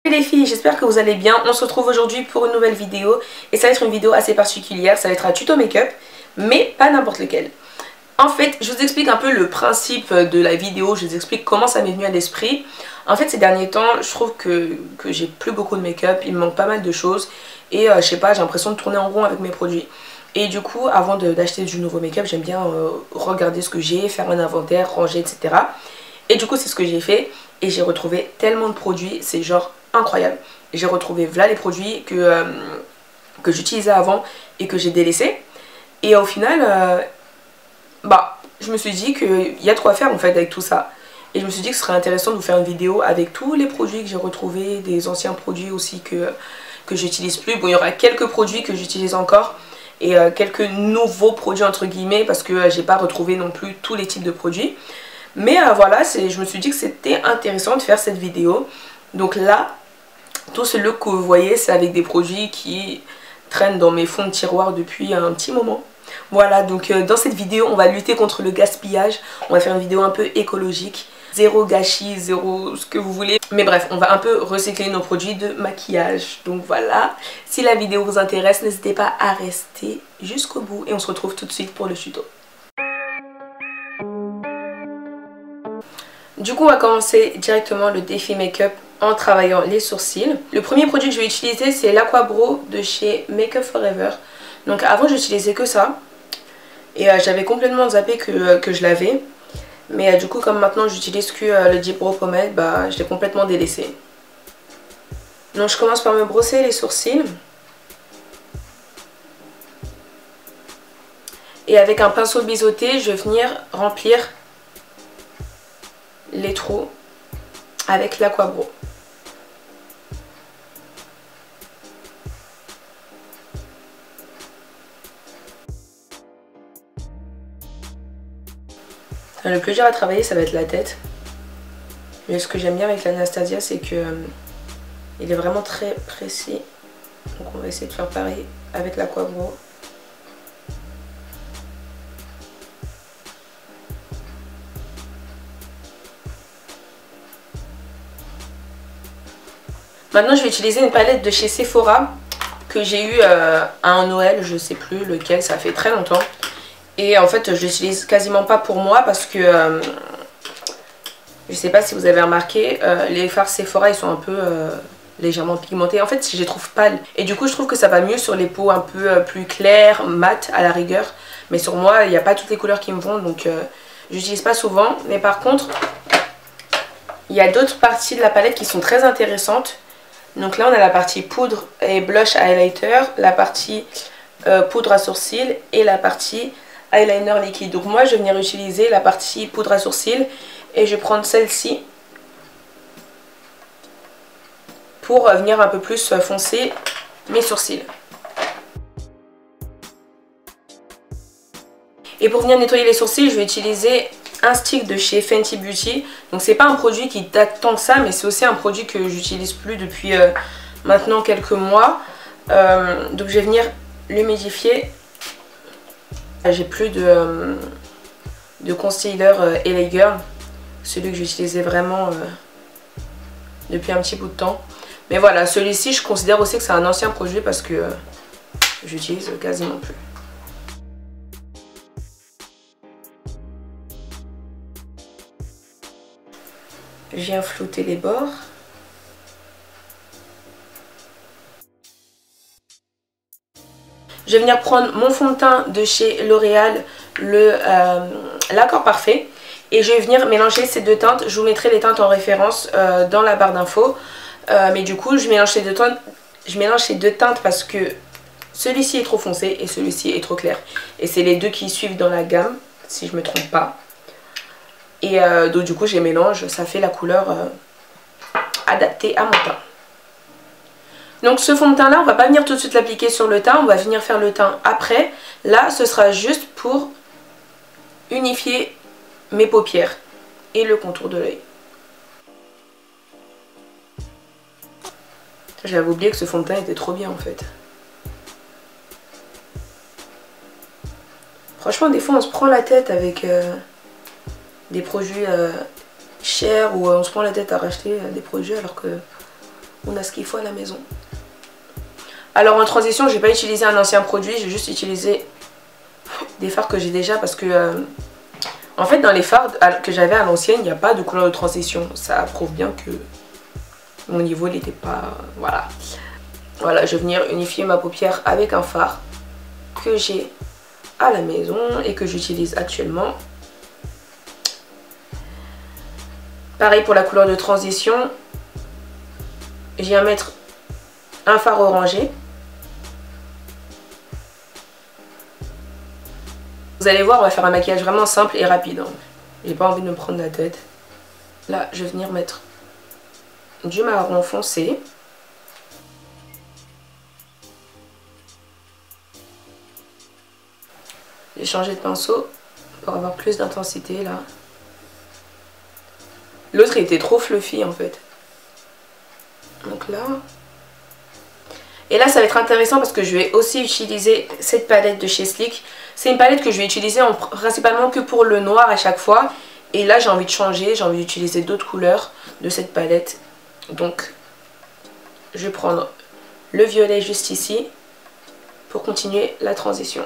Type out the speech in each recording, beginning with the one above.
Les filles, j'espère que vous allez bien. On se retrouve aujourd'hui pour une nouvelle vidéo et ça va être une vidéo assez particulière. Ça va être un tuto make-up, mais pas n'importe lequel. En fait, je vous explique un peu le principe de la vidéo, je vous explique comment ça m'est venu à l'esprit. En fait, ces derniers temps, je trouve que j'ai plus beaucoup de make-up, il me manque pas mal de choses et je sais pas, j'ai l'impression de tourner en rond avec mes produits. Et du coup, avant d'acheter du nouveau make-up, j'aime bien regarder ce que j'ai, faire un inventaire, ranger, etc. Et du coup, c'est ce que j'ai fait et j'ai retrouvé tellement de produits, c'est genre incroyable. J'ai retrouvé voilà les produits que j'utilisais avant et que j'ai délaissés. Et au final, je me suis dit qu'il y a de quoi faire en fait avec tout ça. Et je me suis dit que ce serait intéressant de vous faire une vidéo avec tous les produits que j'ai retrouvés, des anciens produits aussi que j'utilise plus. Bon, il y aura quelques produits que j'utilise encore et quelques nouveaux produits entre guillemets parce que j'ai pas retrouvé non plus tous les types de produits. Mais voilà, je me suis dit que c'était intéressant de faire cette vidéo. Donc là, tout ce look que vous voyez, c'est avec des produits qui traînent dans mes fonds de tiroir depuis un petit moment. Voilà, donc dans cette vidéo, on va lutter contre le gaspillage. On va faire une vidéo un peu écologique. Zéro gâchis, zéro ce que vous voulez. Mais bref, on va un peu recycler nos produits de maquillage. Donc voilà, si la vidéo vous intéresse, n'hésitez pas à rester jusqu'au bout. Et on se retrouve tout de suite pour le tuto. Du coup, on va commencer directement le défi make-up en travaillant les sourcils. Le premier produit que je vais utiliser, c'est l'Aqua-Brow de chez Make Up For Ever. Donc avant, j'utilisais que ça. Et j'avais complètement zappé que je l'avais. Mais du coup, comme maintenant j'utilise que le Deep Brow Pomade, je l'ai complètement délaissé. Donc je commence par me brosser les sourcils. Et avec un pinceau biseauté, je vais venir remplir les trous avec l'Aqua-Brow. Le plus dur à travailler, ça va être la tête. Mais ce que j'aime bien avec l'Anastasia, c'est que il est vraiment très précis. Donc on va essayer de faire pareil avec l'Aqua-Brow. Maintenant, je vais utiliser une palette de chez Sephora que j'ai eu à un Noël, je sais plus lequel, ça fait très longtemps. Et en fait, je l'utilise quasiment pas pour moi parce que je sais pas si vous avez remarqué, les fards Sephora ils sont un peu légèrement pigmentés. En fait, je les trouve pâles. Et du coup, je trouve que ça va mieux sur les peaux un peu plus claires, mates à la rigueur. Mais sur moi, il n'y a pas toutes les couleurs qui me vont, donc j'utilise pas souvent. Mais par contre, il y a d'autres parties de la palette qui sont très intéressantes. Donc là, on a la partie poudre et blush highlighter, la partie poudre à sourcils et la partie eyeliner liquide. Donc moi, je vais venir utiliser la partie poudre à sourcils et je vais prendre celle-ci pour venir un peu plus foncer mes sourcils. Et pour venir nettoyer les sourcils, je vais utiliser un stick de chez Fenty Beauty. Donc c'est pas un produit qui date tant que ça, mais c'est aussi un produit que j'utilise plus depuis maintenant quelques mois. Donc je vais venir l'humidifier. J'ai plus de concealer LA Girl, celui que j'utilisais vraiment depuis un petit bout de temps. Mais voilà, celui-ci je considère aussi que c'est un ancien produit parce que j'utilise quasiment plus. Je viens flouter les bords. Je vais venir prendre mon fond de teint de chez L'Oréal, l'Accord Parfait. Et je vais venir mélanger ces deux teintes. Je vous mettrai les teintes en référence dans la barre d'infos. Mais du coup, je mélange ces deux teintes parce que celui-ci est trop foncé et celui-ci est trop clair. Et c'est les deux qui suivent dans la gamme, si je ne me trompe pas. Et donc du coup, je les mélange. Ça fait la couleur adaptée à mon teint. Donc ce fond de teint là, on va pas venir tout de suite l'appliquer sur le teint, on va venir faire le teint après. Là, ce sera juste pour unifier mes paupières et le contour de l'œil. J'avais oublié que ce fond de teint était trop bien en fait. Franchement, des fois on se prend la tête avec des produits chers ou on se prend la tête à racheter des produits alors que On a ce qu'il faut à la maison. Alors en transition, je n'ai pas utilisé un ancien produit, j'ai juste utilisé des fards que j'ai déjà parce que en fait dans les fards que j'avais à l'ancienne, il n'y a pas de couleur de transition. Ça prouve bien que mon niveau n'était pas... Voilà. Voilà, je vais venir unifier ma paupière avec un fard que j'ai à la maison et que j'utilise actuellement. Pareil pour la couleur de transition. Je viens mettre un fard orangé. Vous allez voir, on va faire un maquillage vraiment simple et rapide. Hein. J'ai pas envie de me prendre la tête. Là, je vais venir mettre du marron foncé. J'ai changé de pinceau pour avoir plus d'intensité là. L'autre était trop fluffy en fait. Donc là. Et là ça va être intéressant parce que je vais aussi utiliser cette palette de chez Sleek. C'est une palette que je vais utiliser principalement que pour le noir à chaque fois. Et là j'ai envie de changer, j'ai envie d'utiliser d'autres couleurs de cette palette. Donc je vais prendre le violet juste ici pour continuer la transition.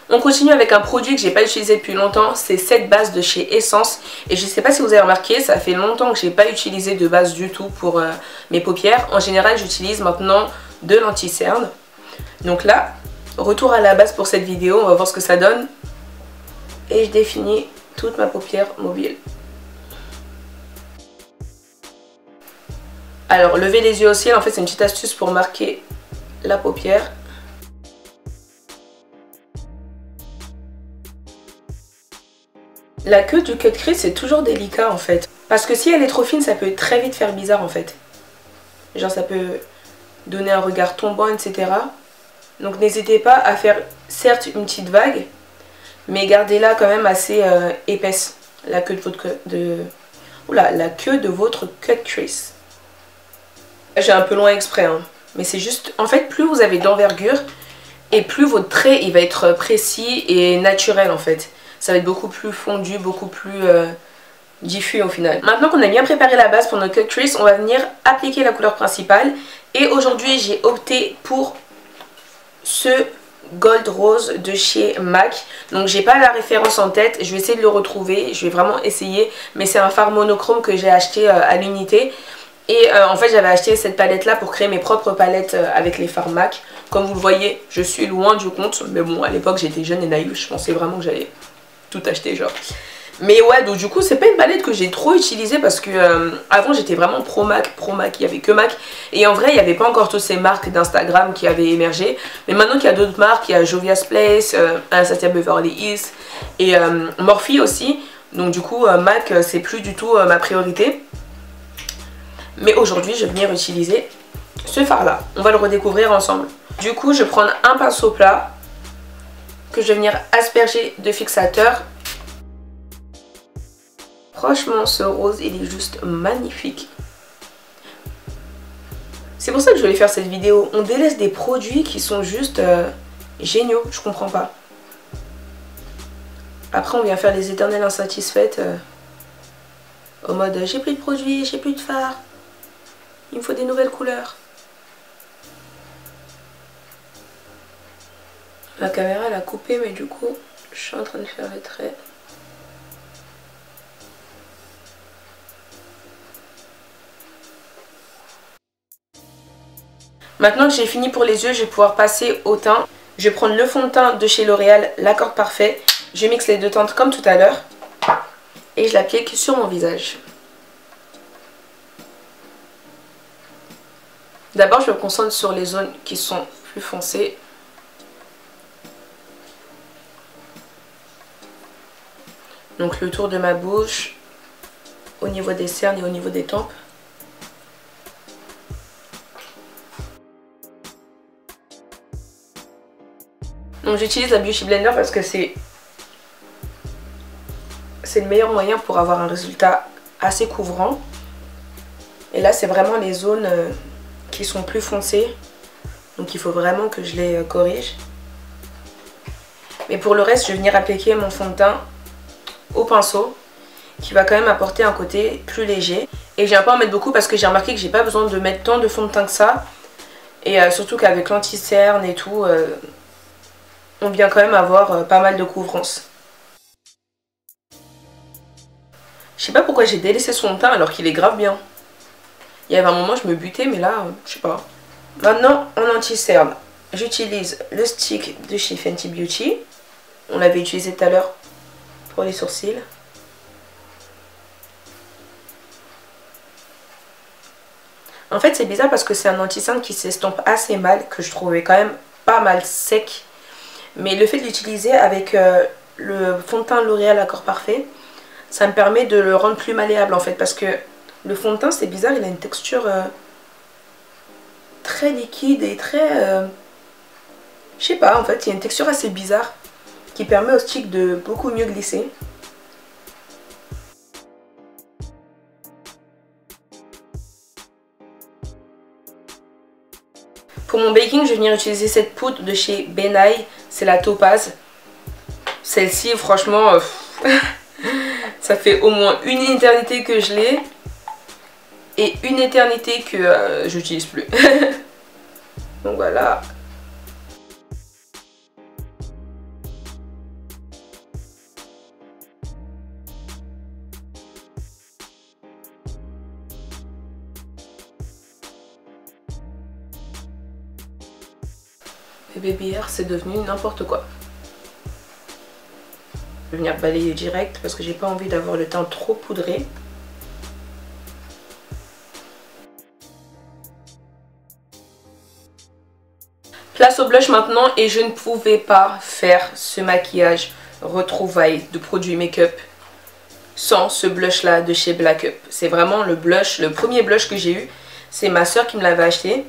On continue avec un produit que j'ai pas utilisé depuis longtemps, c'est cette base de chez Essence. Et je sais pas si vous avez remarqué, ça fait longtemps que j'ai pas utilisé de base du tout pour mes paupières. En général, j'utilise maintenant de l'anti-cerne. Donc là, retour à la base pour cette vidéo, on va voir ce que ça donne. Et je définis toute ma paupière mobile. Alors, lever les yeux au ciel, en fait, c'est une petite astuce pour marquer la paupière. La queue du cut crease c'est toujours délicat en fait. Parce que si elle est trop fine, ça peut très vite faire bizarre en fait. Genre ça peut donner un regard tombant, etc. Donc n'hésitez pas à faire certes une petite vague, mais gardez-la quand même assez épaisse. La queue de votre la queue de votre cut crease. J'ai un peu loin exprès, hein. Mais c'est juste... En fait, plus vous avez d'envergure, et plus votre trait il va être précis et naturel en fait. Ça va être beaucoup plus fondu, beaucoup plus diffus au final. Maintenant qu'on a bien préparé la base pour notre cut crease, on va venir appliquer la couleur principale. Et aujourd'hui, j'ai opté pour ce Gold Rose de chez MAC. Donc j'ai pas la référence en tête, je vais essayer de le retrouver, je vais vraiment essayer. Mais c'est un fard monochrome que j'ai acheté à l'unité. Et en fait j'avais acheté cette palette là pour créer mes propres palettes avec les fards MAC. Comme vous le voyez, je suis loin du compte. Mais bon, à l'époque j'étais jeune et naïve, je pensais vraiment que j'allais tout acheter genre. Mais ouais, donc du coup c'est pas une palette que j'ai trop utilisée parce que avant j'étais vraiment pro MAC, il y avait que MAC. Et en vrai il n'y avait pas encore toutes ces marques d'Instagram qui avaient émergé. Mais maintenant qu'il y a d'autres marques, il y a Jovia's Place, Anastasia Beverly Hills et Morphe aussi. Donc du coup MAC c'est plus du tout ma priorité. Mais aujourd'hui je vais venir utiliser ce fard là, on va le redécouvrir ensemble. Du coup je vais prendre un pinceau plat que je vais venir asperger de fixateur. Franchement ce rose il est juste magnifique. C'est pour ça que je voulais faire cette vidéo. On délaisse des produits qui sont juste géniaux, je comprends pas. Après on vient faire les éternelles insatisfaites au mode j'ai plus de produits, j'ai plus de fard, il me faut des nouvelles couleurs. La caméra elle a coupé mais du coup je suis en train de faire les traits. Maintenant que j'ai fini pour les yeux, je vais pouvoir passer au teint. Je vais prendre le fond de teint de chez L'Oréal, l'accord parfait. Je mixe les deux teintes comme tout à l'heure. Et je l'applique sur mon visage. D'abord je me concentre sur les zones qui sont plus foncées. Donc le tour de ma bouche, au niveau des cernes et au niveau des tempes. Donc j'utilise la Beauty Blender parce que c'est le meilleur moyen pour avoir un résultat assez couvrant. Et là c'est vraiment les zones qui sont plus foncées. Donc il faut vraiment que je les corrige. Mais pour le reste je vais venir appliquer mon fond de teint au pinceau. qui va quand même apporter un côté plus léger. Et j'aime pas en mettre beaucoup parce que j'ai remarqué que j'ai pas besoin de mettre tant de fond de teint que ça. Et surtout qu'avec l'anti-cerne et tout, on vient quand même avoir pas mal de couvrance. Je sais pas pourquoi j'ai délaissé son teint alors qu'il est grave bien. Il y avait un moment je me butais mais là, je sais pas. Maintenant en anti-cerne, j'utilise le stick de chez Fenty Beauty. On l'avait utilisé tout à l'heure pour les sourcils. En fait c'est bizarre parce que c'est un anti-cerne qui s'estompe assez mal, que je trouvais quand même pas mal sec. Mais le fait de l'utiliser avec le fond de teint L'Oréal Accord Parfait, ça me permet de le rendre plus malléable en fait. Parce que le fond de teint c'est bizarre, il a une texture très liquide et très... je sais pas en fait, il y a une texture assez bizarre qui permet au stick de beaucoup mieux glisser. Pour mon baking, je vais venir utiliser cette poudre de chez Benai, c'est la Topaz. Celle-ci, franchement, ça fait au moins une éternité que je l'ai. Et une éternité que je n'utilise plus. Donc voilà. Et Baby Hair, c'est devenu n'importe quoi. Je vais venir balayer direct parce que j'ai pas envie d'avoir le teint trop poudré. Place au blush maintenant et je ne pouvais pas faire ce maquillage retrouvailles de produits make-up sans ce blush là de chez Black Up. C'est vraiment le blush, le premier blush que j'ai eu. C'est ma soeur qui me l'avait acheté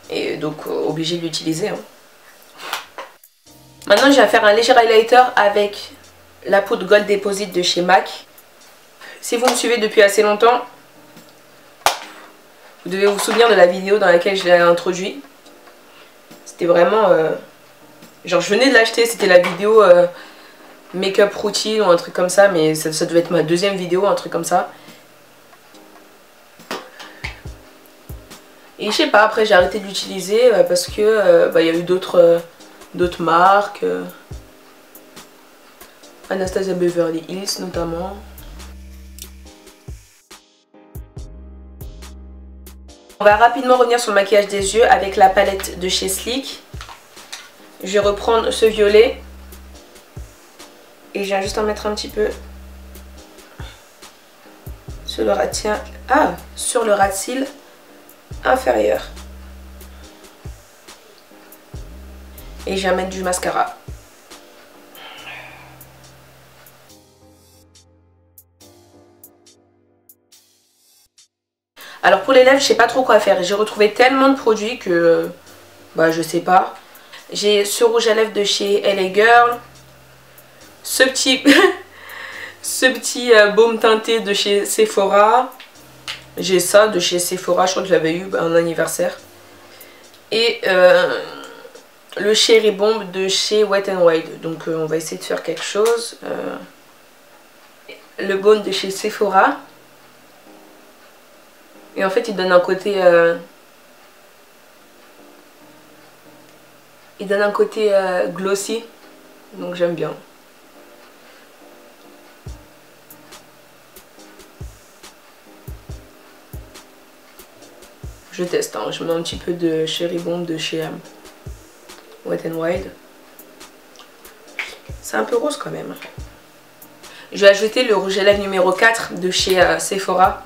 et donc obligée de l'utiliser. Hein. Maintenant je vais faire un léger highlighter avec la poudre Gold Deposit de chez MAC. Si vous me suivez depuis assez longtemps, vous devez vous souvenir de la vidéo dans laquelle je l'ai introduit. C'était vraiment... genre je venais de l'acheter, c'était la vidéo make-up routine ou un truc comme ça. Mais ça devait être ma deuxième vidéo, un truc comme ça. Et je sais pas, après j'ai arrêté de l'utiliser parce que y a eu d'autres marques. Anastasia Beverly Hills notamment. On va rapidement revenir sur le maquillage des yeux avec la palette de chez Sleek. Je vais reprendre ce violet. Et je viens juste en mettre un petit peu sur le ras de cils. Ah, sur le ras de cils inférieur. Et je viens mettre du mascara. Alors pour les lèvres, je sais pas trop quoi faire. J'ai retrouvé tellement de produits que je sais pas. J'ai ce rouge à lèvres de chez LA Girl. Ce petit baume teinté de chez Sephora. J'ai ça de chez Sephora, je crois que je l'avais eu en anniversaire. Et le Cherry Bomb de chez Wet n Wild. Donc on va essayer de faire quelque chose. Le baume de chez Sephora. Et en fait il donne un côté glossy. Donc j'aime bien. Je teste, hein. Je mets un petit peu de Cherry Bomb de chez Wet n Wild. C'est un peu rose quand même. Je vais ajouter le rouge à lèvres numéro 4 de chez Sephora.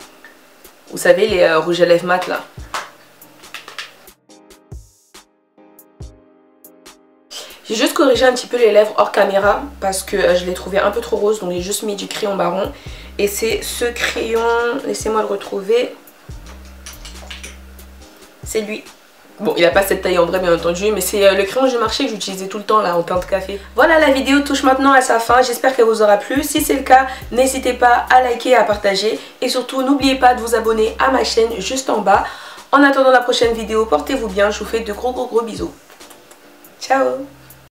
Vous savez, les rouges à lèvres mat là. J'ai juste corrigé un petit peu les lèvres hors caméra parce que je les trouvais un peu trop roses. Donc j'ai juste mis du crayon marron. Et c'est ce crayon, laissez-moi le retrouver. C'est lui. Bon, il n'a pas cette taille en vrai bien entendu, mais c'est le crayon du marché que j'utilisais tout le temps là en teinte café. Voilà, la vidéo touche maintenant à sa fin, j'espère qu'elle vous aura plu. Si c'est le cas, n'hésitez pas à liker et à partager. Et surtout, n'oubliez pas de vous abonner à ma chaîne juste en bas. En attendant la prochaine vidéo, portez-vous bien, je vous fais de gros bisous. Ciao.